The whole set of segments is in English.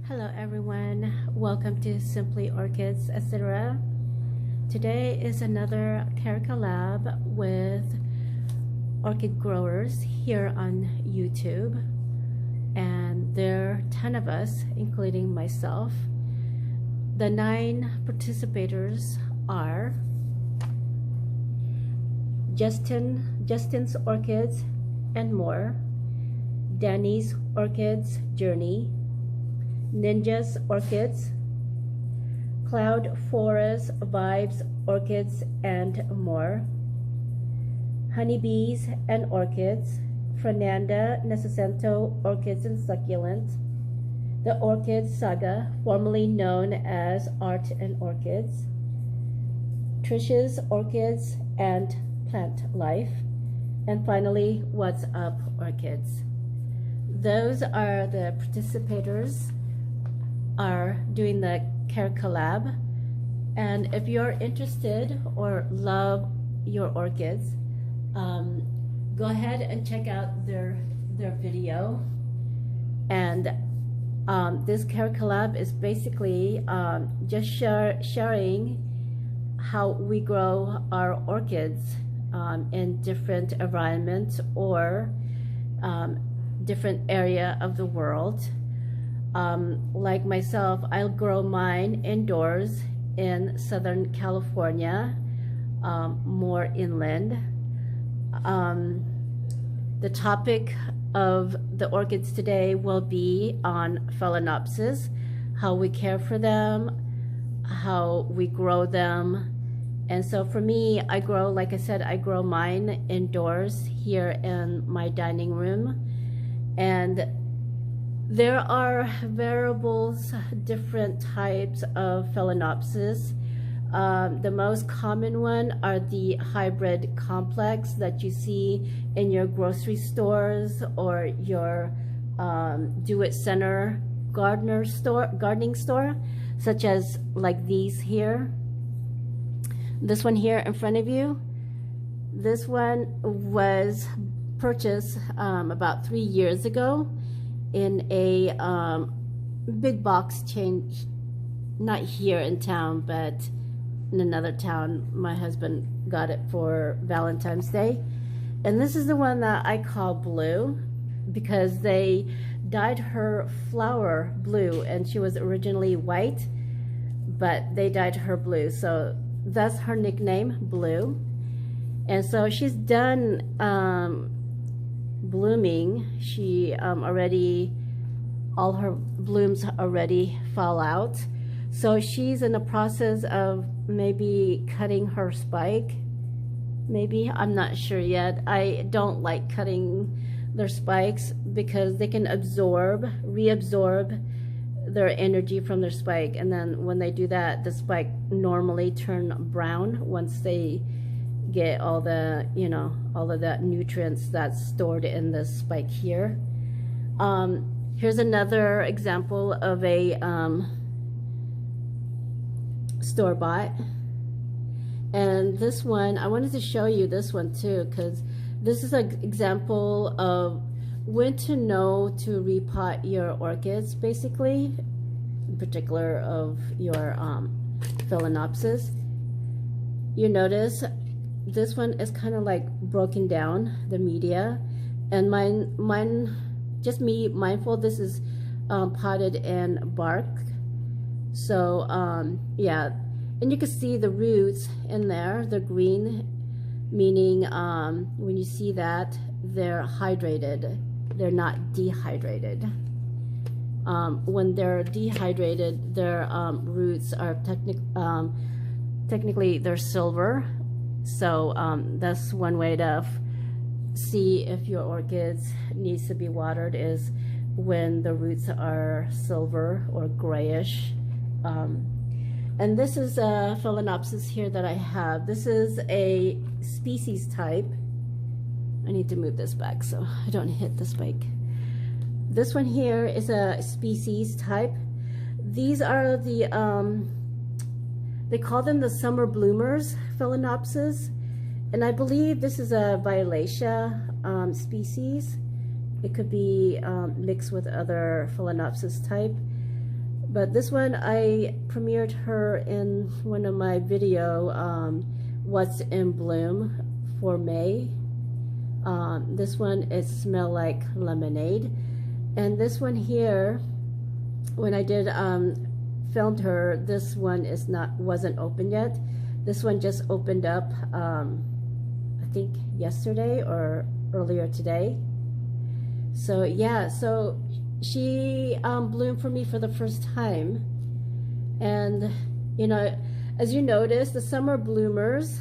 Hello everyone, welcome to Simply Orchids, etc. Today is another Carecollab with orchid growers here on YouTube, and there are 10 of us, including myself. The 9 participators are Justin's Orchids and More, Danny's Orchids Journey, Ninja's Orchids, Cloud Forest Vibes Orchids and More, Honeybeas and Orchids, Fernanda, NASCIMENTO Orchids and Succulents, the Orchid Saga, formerly known as ART&ORCHIDS, TRISH'S Orchids and Plant Life, and finally, What's Up Orchids. Those are the participators are doing the Carecollab, and if you're interested or love your orchids, go ahead and check out their video. And this Carecollab is basically just sharing how we grow our orchids in different environments or different area of the world. Like myself, I'll grow mine indoors in Southern California, more inland. The topic of the orchids today will be on Phalaenopsis, how we care for them, how we grow them. And so for me, I grow, like I said, I grow mine indoors here in my dining room. And there are variables, different types of Phalaenopsis. The most common one are the hybrid complex that you see in your grocery stores or your do-it-center gardening store, such as like these here. This one here in front of you, this one was purchased about 3 years ago in a big box chain, not here in town, but in another town. My husband got it for Valentine's Day. And this is the one that I call Blue, because they dyed her flower blue, and she was originally white, but they dyed her blue. So that's her nickname, Blue. And so she's done blooming. She already, all her blooms already fall out. So she's in the process of maybe cutting her spike. Maybe, I'm not sure yet. I don't like cutting their spikes because they can reabsorb their energy from their spike. And then when they do that, the spike normally turn brown once they get all the, all of that nutrients that's stored in the spike here. Here's another example of a store-bought. And this one, I wanted to show you this one too, because this is an example of when to know to repot your orchids, basically, in particular of your Phalaenopsis. You notice this one is kind of like broken down, the media, and mine, just me mindful, this is potted in bark. So yeah, and you can see the roots in there, they're green, meaning when you see that, they're hydrated, they're not dehydrated. When they're dehydrated, their roots are technically they're silver. So that's one way to see if your orchids needs to be watered, is when the roots are silver or grayish. And this is a Phalaenopsis here that I have. This is a species type. I need to move this back so I don't hit the spike. This one here is a species type. These are the they call them the summer bloomers Phalaenopsis, and I believe this is a Violacea species. It could be mixed with other Phalaenopsis type. But this one, I premiered her in one of my video, What's in Bloom for May. This one, it smelled like lemonade. And this one here, when I did filmed her, this one wasn't open yet. This one just opened up, I think yesterday or earlier today. So yeah, so she bloomed for me for the first time. And you know, as you notice, the summer bloomers,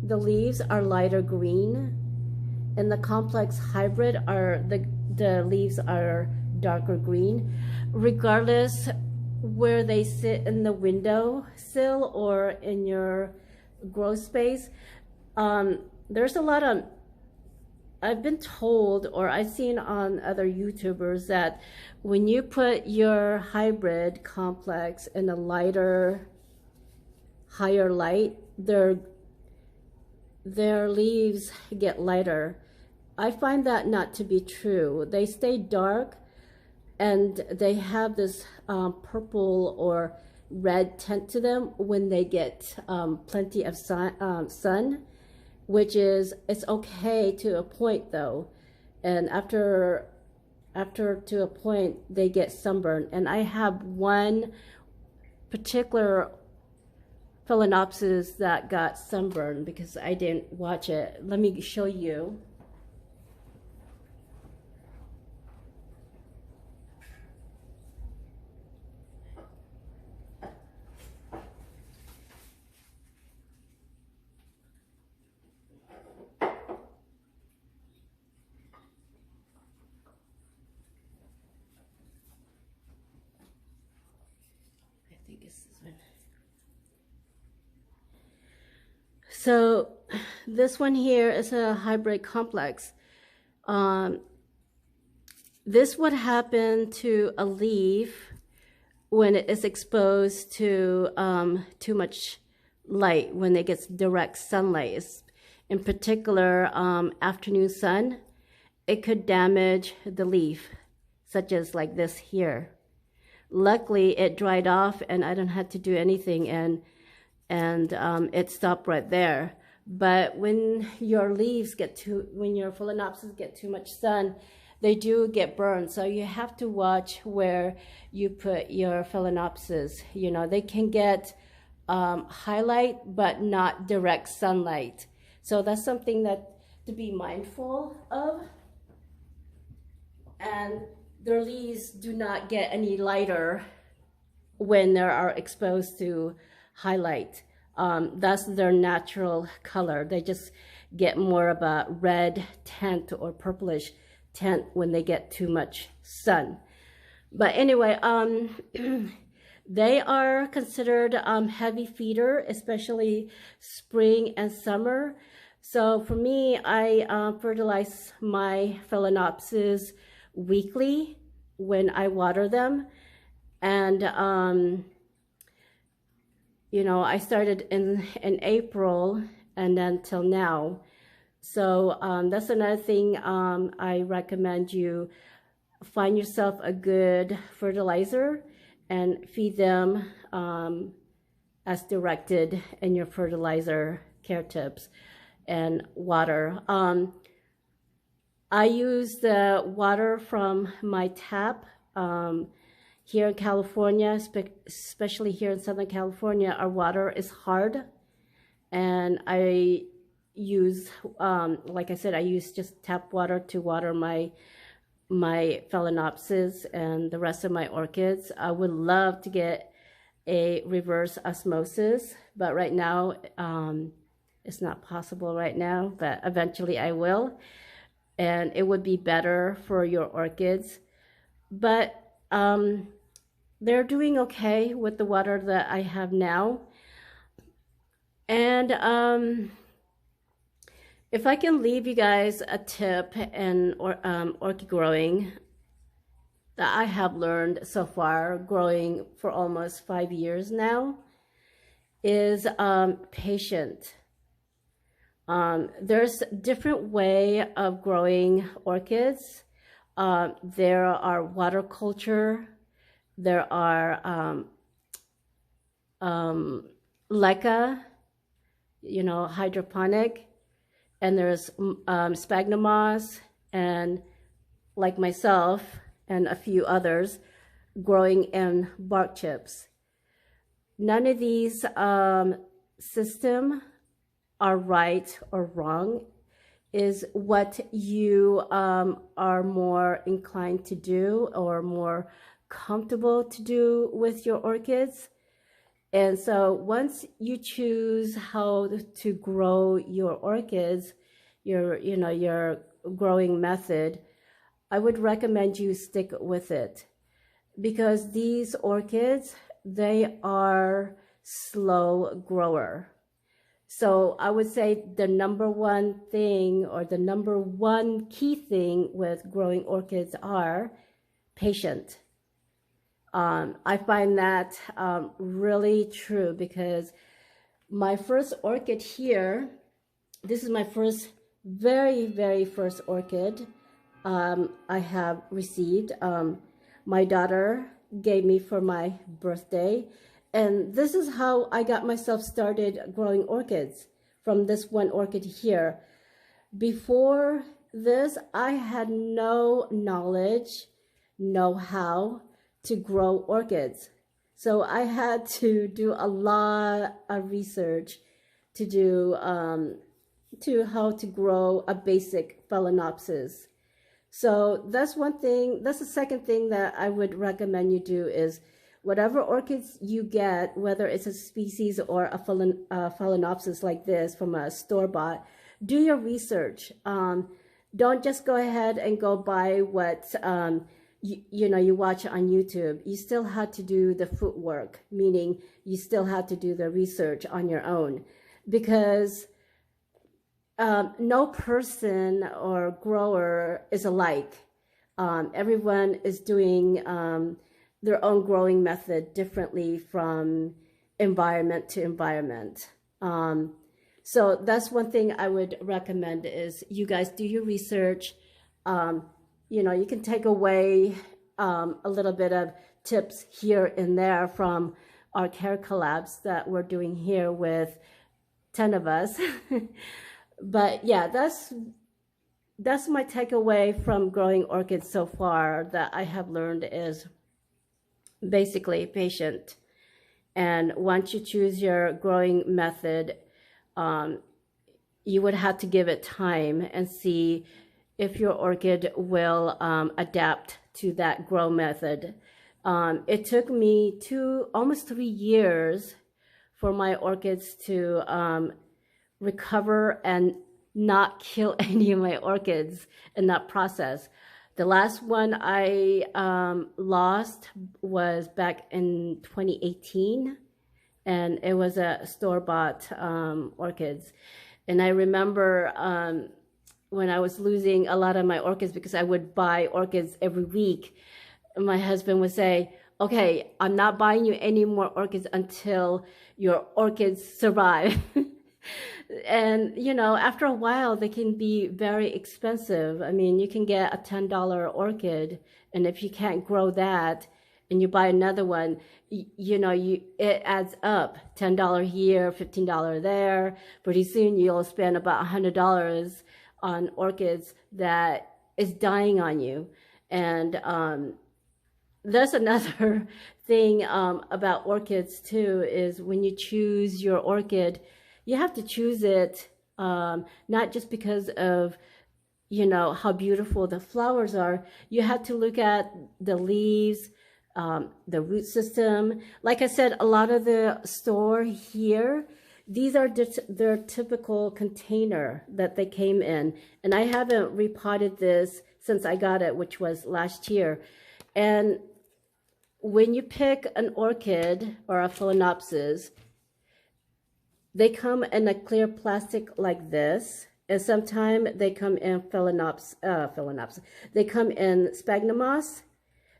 the leaves are lighter green, and the complex hybrid are the leaves are darker green, regardless where they sit in the window sill or in your grow space. There's a lot of, I've been told, or I've seen on other YouTubers, that when you put your hybrid complex in a lighter, higher light, their leaves get lighter. I find that not to be true. They stay dark, and they have this purple or red tint to them when they get plenty of sun, which is, it's okay to a point though. And after to a point, they get sunburned. And I have one particular Phalaenopsis that got sunburned because I didn't watch it. Let me show you. So this one here is a hybrid complex. This would happen to a leaf when it is exposed to too much light, when it gets direct sunlight. In particular, afternoon sun, it could damage the leaf, such as like this here. Luckily, it dried off and I don't have to do anything, and it stopped right there. But when your leaves when your Phalaenopsis get too much sun, they do get burned. So you have to watch where you put your Phalaenopsis. You know, they can get highlight, but not direct sunlight. So that's something that to be mindful of. And their leaves do not get any lighter when they are exposed to highlight. That's their natural color. They just get more of a red tint or purplish tint when they get too much sun. But anyway, they are considered heavy feeder, especially spring and summer. So for me, I fertilize my Phalaenopsis weekly when I water them. And you know, I started in April and then till now. So that's another thing I recommend you find yourself a good fertilizer and feed them as directed in your fertilizer care tips, and water. I use the water from my tap. Here in California, especially here in Southern California, our water is hard. And I use, like I said, I use just tap water to water my Phalaenopsis and the rest of my orchids. I would love to get a reverse osmosis, but right now, it's not possible right now, but eventually I will. And it would be better for your orchids. But they're doing okay with the water that I have now. And if I can leave you guys a tip in orchid growing that I have learned so far, growing for almost 5 years now, is patient. There's different way of growing orchids. There are water culture There are LECA, hydroponic, and there's sphagnum moss, and like myself and a few others growing in bark chips. None of these systems are right or wrong. Is what you are more inclined to do or more comfortable to do with your orchids. And so once you choose how to grow your orchids, your growing method, I would recommend you stick with it, because these orchids, they are slow grower. So I would say the number one thing, or the number one key thing with growing orchids are patient. I find that really true, because my first orchid here, this is my very, very first orchid I have received. My daughter gave me for my birthday. And this is how I got myself started growing orchids, from this one orchid here. Before this, I had no knowledge, know-how to grow orchids. So I had to do a lot of research to do to how to grow a basic Phalaenopsis. So that's one thing. That's the second thing that I would recommend you do is, whatever orchids you get, whether it's a species or a Phalaenopsis like this from a store-bought, do your research. Don't just go ahead and go buy what you watch on YouTube. You still have to do the footwork, meaning you still have to do the research on your own, because no person or grower is alike. Everyone is doing their own growing method differently from environment to environment. So that's one thing I would recommend is you guys do your research. You can take away a little bit of tips here and there from our Carecollabs that we're doing here with 10 of us. But yeah, that's my takeaway from growing orchids so far that I have learned is basically patient. And once you choose your growing method, you would have to give it time and see if your orchid will adapt to that grow method. It took me almost 3 years for my orchids to recover and not kill any of my orchids in that process. The last one I lost was back in 2018, and it was a store-bought orchids. And I remember when I was losing a lot of my orchids, because I would buy orchids every week, my husband would say, okay, I'm not buying you any more orchids until your orchids survive. And, after a while, they can be very expensive. I mean, you can get a $10 orchid, and if you can't grow that and you buy another one, it adds up. $10 here, $15 there. Pretty soon you'll spend about $100 on orchids that is dying on you. And there's another thing about orchids too, is when you choose your orchid, you have to choose it not just because of how beautiful the flowers are. You have to look at the leaves, the root system. Like I said, a lot of the store here, these are their typical container that they came in. And I haven't repotted this since I got it, which was last year. And when you pick an orchid or a Phalaenopsis, they come in a clear plastic like this. And sometimes they come in Phalaenopsis. They come in sphagnum moss.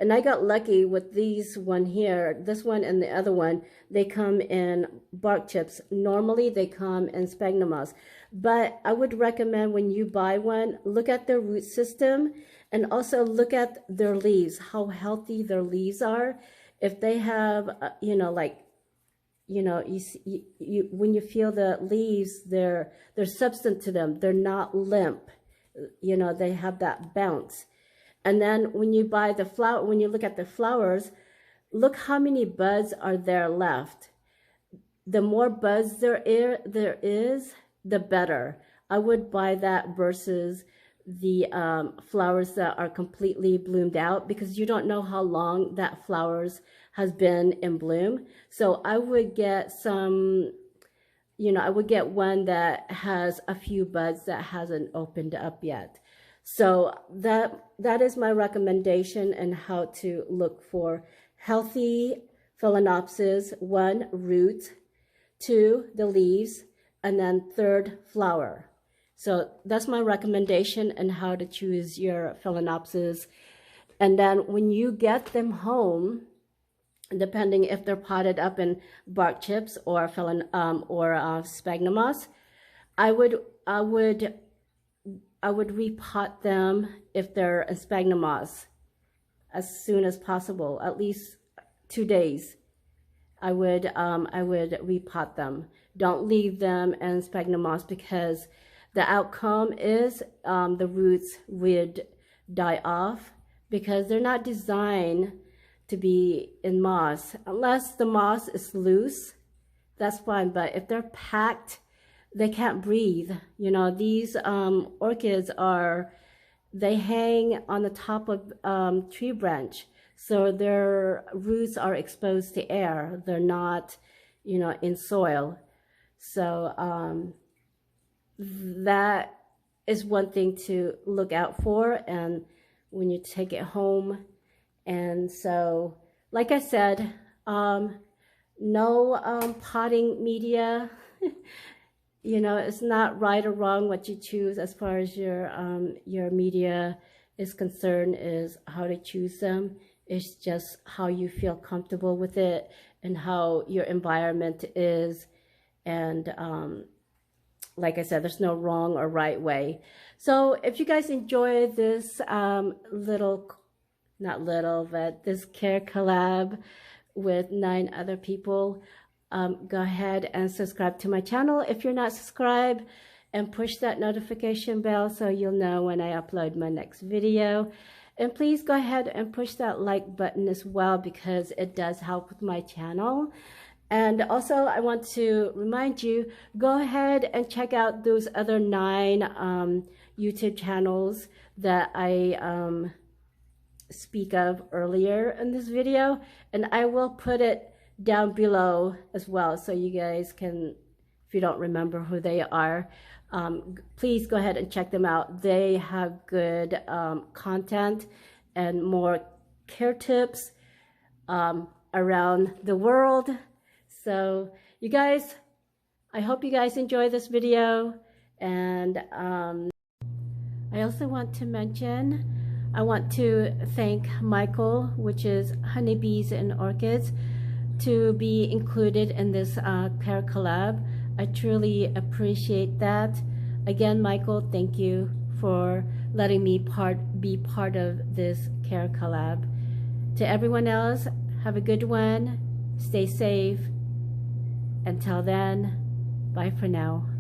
And I got lucky with these one here, this one and the other one, they come in bark chips. Normally they come in sphagnum moss. But I would recommend when you buy one, look at their root system And also look at their leaves, how healthy their leaves are. If they have, you know, like, you know, you when you feel the leaves, there's substance to them. They're not limp. You know, they have that bounce. And then when you buy the flower, when you look at the flowers, look how many buds are there left. The more buds there is, the better. I would buy that versus the flowers that are completely bloomed out, because you don't know how long that flowers has been in bloom. So I would get some, you know, I would get one that has a few buds that hasn't opened up yet. So that is my recommendation and how to look for healthy Phalaenopsis. 1, root; 2, the leaves; and then 3rd, flower. So that's my recommendation and how to choose your Phalaenopsis. And then when you get them home, depending if they're potted up in bark chips or sphagnum moss, I would repot them if they're in sphagnum moss as soon as possible, at least 2 days. I would repot them. Don't leave them in sphagnum moss, because the outcome is the roots would die off, because they're not designed to be in moss. Unless the moss is loose, that's fine. But if they're packed, they can't breathe. You know, these orchids they hang on the top of tree branch. So their roots are exposed to air. They're not, you know, in soil. So that is one thing to look out for, and when you take it home. And so, like I said, no potting media. You know, it's not right or wrong what you choose as far as your media is concerned, is how to choose them. It's just how you feel comfortable with it and how your environment is. And like I said, there's no wrong or right way. So if you guys enjoy this this care collab with 9 other people, go ahead and subscribe to my channel if you're not subscribed, and push that notification bell so you'll know when I upload my next video. And please go ahead and push that like button as well, because it does help with my channel. And also, I want to remind you, go ahead and check out those other 9 YouTube channels that I speak of earlier in this video, and I will put it down below as well, so you guys can, if you don't remember who they are, please go ahead and check them out. They have good content and more care tips around the world. So you guys, I hope you guys enjoy this video. And I also want to mention, I want to thank Michael, which is Honeybeas and Orchids, to be included in this care collab. I truly appreciate that. Again, Michael, thank you for letting me be part of this care collab. To everyone else, have a good one. Stay safe. Until then, bye for now.